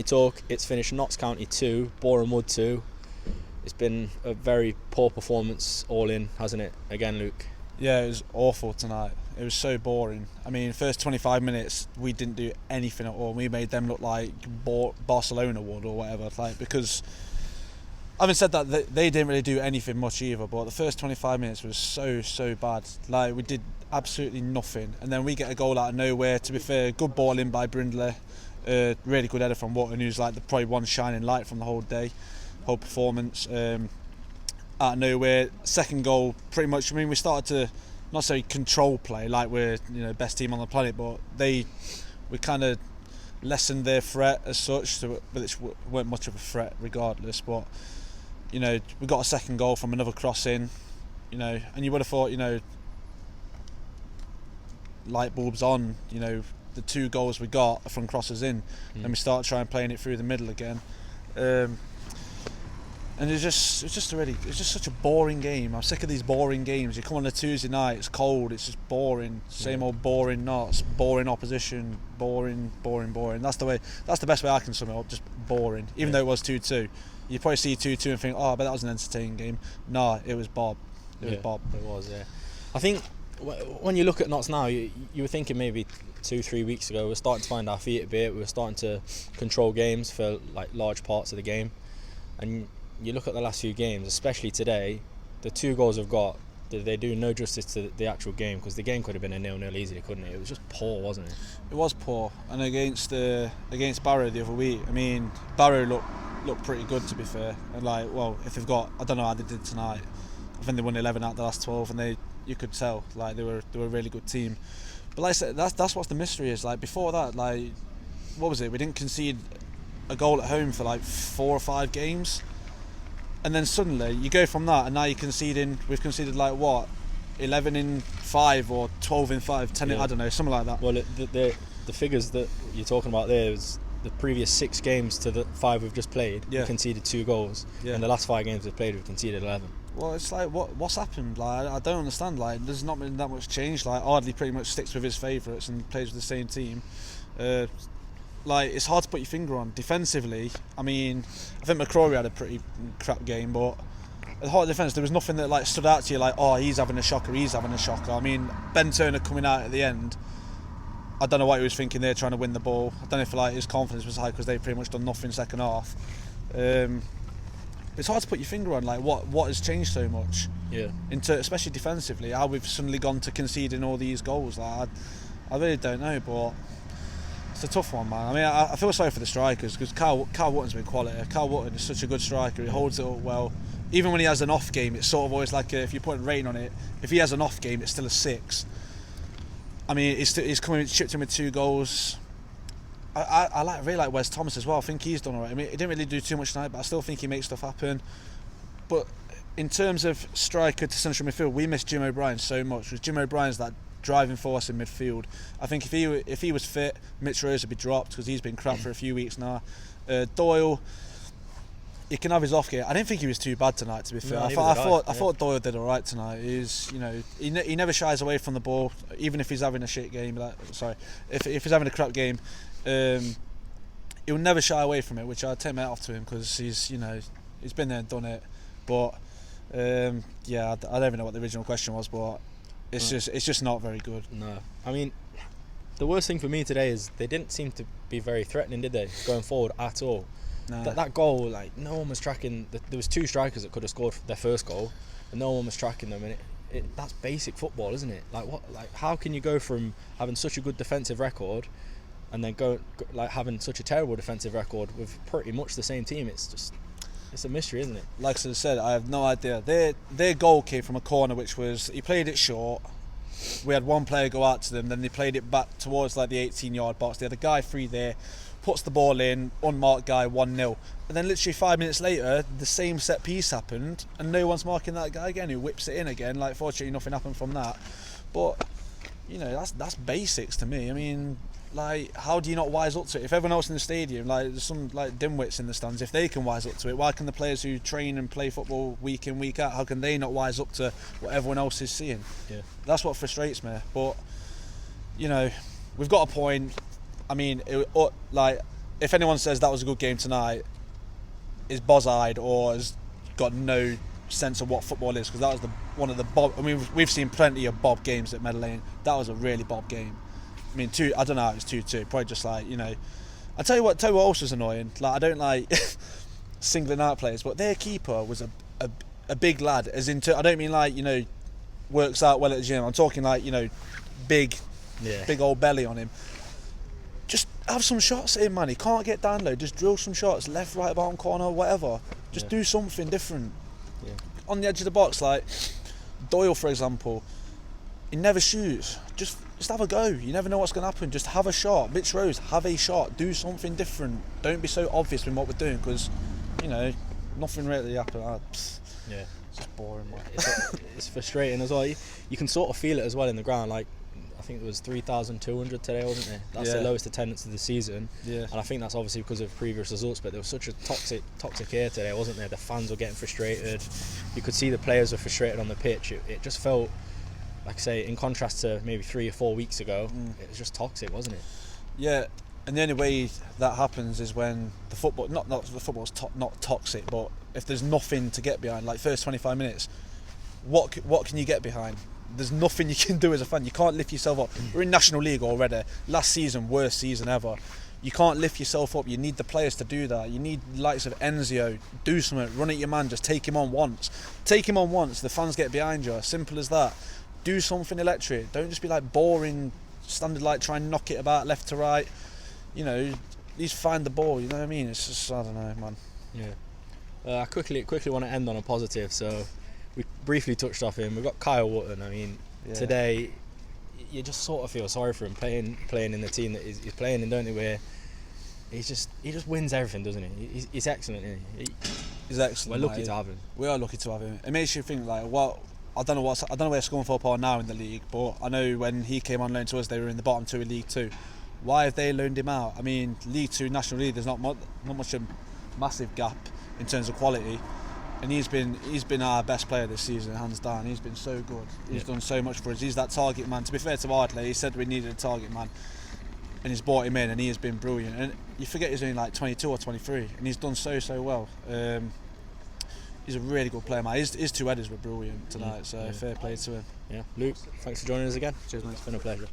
talk, it's finished Notts County 2, Boreham Wood 2. It's been a very poor performance all in, hasn't it? Again, Luke. Yeah, it was awful tonight. It was so boring. I mean, first 25 minutes, we didn't do anything at all. We made them look like Barcelona Wood or whatever. Like, because, having said that, they didn't really do anything much either. But the first 25 minutes was so bad. Like, we did absolutely nothing. And then we get a goal out of nowhere. To be fair, good ball in by Brindley. Really good header from Wotton, who's like probably one shining light from the whole day, whole performance. Out of nowhere, second goal, pretty much. I mean, we started to not say control play like we're best team on the planet, but we kind of lessened their threat as such. So, but it weren't much of a threat regardless. But we got a second goal from another cross in, and you would have thought light bulbs on. The 2 goals we got from crosses in, and we start trying playing it through the middle again. And it's just such a boring game. I'm sick of these boring games. You come on a Tuesday night, it's cold, it's just boring. Same old boring Notts, boring opposition, boring. That's the best way I can sum it up, just boring. Even though it was 2-2. You probably see 2-2 and think, I bet that was an entertaining game. Nah, it was Bob. It was, yeah. I think when you look at Notts now, you were thinking maybe 2-3 weeks ago, we're starting to find our feet a bit, we're starting to control games for like large parts of the game. And you look at the last few games, especially today, the 2 goals we've got, they do no justice to the actual game, because the game could have been a 0-0 easily, couldn't it? It was just poor, wasn't it? It was poor. And against Barrow the other week, I mean, Barrow looked pretty good, to be fair. And if they've got, I don't know how they did tonight. I think they won 11 out of the last 12, and you could tell they were a really good team. But like I said, that's what the mystery is. Like before that, what was it? We didn't concede a goal at home for 4 or 5 games. And then suddenly you go from that, and now we've conceded 11 in 5 or 12 in 5, 10 in, I don't know, something like that. Well, the figures that you're talking about there is the previous 6 games to the 5 we've just played. We conceded 2 goals. And the last 5 games we've played, we've conceded 11. Well, it's what's happened? I don't understand. There's not been that much change. Ardley pretty much sticks with his favourites and plays with the same team. It's hard to put your finger on. Defensively, I mean, I think McCrory had a pretty crap game, but the whole defence, there was nothing that stood out to you he's having a shocker, I mean, Ben Turner coming out at the end, I don't know what he was thinking there, trying to win the ball. I don't know if his confidence was high because they've pretty much done nothing second half. It's hard to put your finger on what has changed so much. Yeah. Especially defensively, how we've suddenly gone to conceding all these goals. I really don't know, but it's a tough one, man. I mean, I feel sorry for the strikers, because Carl Wotton's been quality. Carl Wotton is such a good striker. He holds it up well. Even when he has an off game, it's sort of always if you're putting rating on it, if he has an off game, it's still a 6. I mean, he's chipped in with 2 goals. I really like Wes Thomas as well. I think he's done alright. I mean, he didn't really do too much tonight, but I still think he makes stuff happen. But in terms of striker to central midfield, we miss Jim O'Brien so much, because Jim O'Brien's that driving force in midfield. I think if he was fit, Mitch Rose would be dropped, because he's been crap for a few weeks now. Doyle, he can have his off game. I didn't think he was too bad tonight, to be fair. I thought Doyle did alright tonight. He never shies away from the ball, even if he's having a shit game. If he's having a crap game, he'll never shy away from it, which I take my hat off to him, because he's been there and done it. But I don't even know what the original question was, but it's just not very good. No, I mean, the worst thing for me today is they didn't seem to be very threatening, did they, going forward at all? Nah. That goal, no one was tracking. There was 2 strikers that could have scored their first goal, and no one was tracking them. And that's basic football, isn't it? How can you go from having such a good defensive record and then go having such a terrible defensive record with pretty much the same team? It's a mystery, isn't it? Like I said, I have no idea. Their goal came from a corner, which was, he played it short. We had one player go out to them, then they played it back towards the 18-yard box. They had a guy free there, puts the ball in, unmarked guy, 1-0. And then literally 5 minutes later, the same set piece happened, and no one's marking that guy again, who whips it in again. Fortunately, nothing happened from that. But that's basics to me. I mean, how do you not wise up to it? If everyone else in the stadium, there's some dimwits in the stands, if they can wise up to it, why can the players who train and play football week in, week out, how can they not wise up to what everyone else is seeing? Yeah. That's what frustrates me. But we've got a point. I mean, if if anyone says that was a good game tonight, is boz-eyed or has got no sense of what football is, because that was one of the Bob. I mean, we've seen plenty of Bob games at Meadow Lane. That was a really Bob game. I mean, I don't know how it was 2-2. Probably just like, you know. I tell you what else was annoying. Like, I don't like singling out players, but their keeper was a big lad. As in, I don't mean like, you know, works out well at the gym. I'm talking like, you know, big old belly on him. Just have some shots at him, man. He can't get down low. Just drill some shots, left, right, bottom corner, whatever. Just do something different. Yeah. On the edge of the box, like Doyle, for example, he never shoots. Just have a go. You never know what's going to happen. Just have a shot. Mitch Rose, have a shot. Do something different. Don't be so obvious with what we're doing, because, you know, nothing really happened. Yeah, it's just boring, man. It's frustrating as well. You can sort of feel it as well in the ground. Like, I think it was 3,200 today, wasn't it? That's the lowest attendance of the season. Yeah. And I think that's obviously because of previous results, but there was such a toxic air today, wasn't there? The fans were getting frustrated. You could see the players were frustrated on the pitch. It just felt, like I say, in contrast to maybe 3 or 4 weeks ago, it was just toxic, wasn't it? Yeah, and the only way that happens is when the football, not the football's not toxic, but if there's nothing to get behind, like first 25 minutes, what can you get behind? There's nothing you can do as a fan. You can't lift yourself up. We're in National League already. Last season, worst season ever. You can't lift yourself up. You need the players to do that. You need the likes of Enzio. Do something. Run at your man. Just take him on once. Take him on once. The fans get behind you. Simple as that. Do something electric. Don't just be like boring, standard like try and knock it about left to right. You know, at least find the ball. You know what I mean? It's just, I don't know, man. Yeah. I quickly want to end on a positive. So we briefly touched off him. We've got Kyle Wootton. I mean, today you just sort of feel sorry for him playing in the team that he's playing in, don't you? Where he just wins everything, doesn't he? He's excellent, isn't he? He's excellent. We're lucky to have him. We are lucky to have him. It makes you think like, well, I don't know where Scunthorpe are now in the league, but I know when he came on loan to us, they were in the bottom 2 of League 2. Why have they loaned him out? I mean, League 2, National League, there's not much a massive gap in terms of quality, and he's been our best player this season, hands down. He's been so good. He's done so much for us. He's that target man. To be fair to Ardley, he said we needed a target man, and he's brought him in, and he has been brilliant. And you forget he's only like 22 or 23, and he's done so well. He's a really good player, man. His 2 headers were brilliant tonight, so fair play to him. Yeah, Luke, thanks for joining us again. Cheers, mate. It's been a pleasure.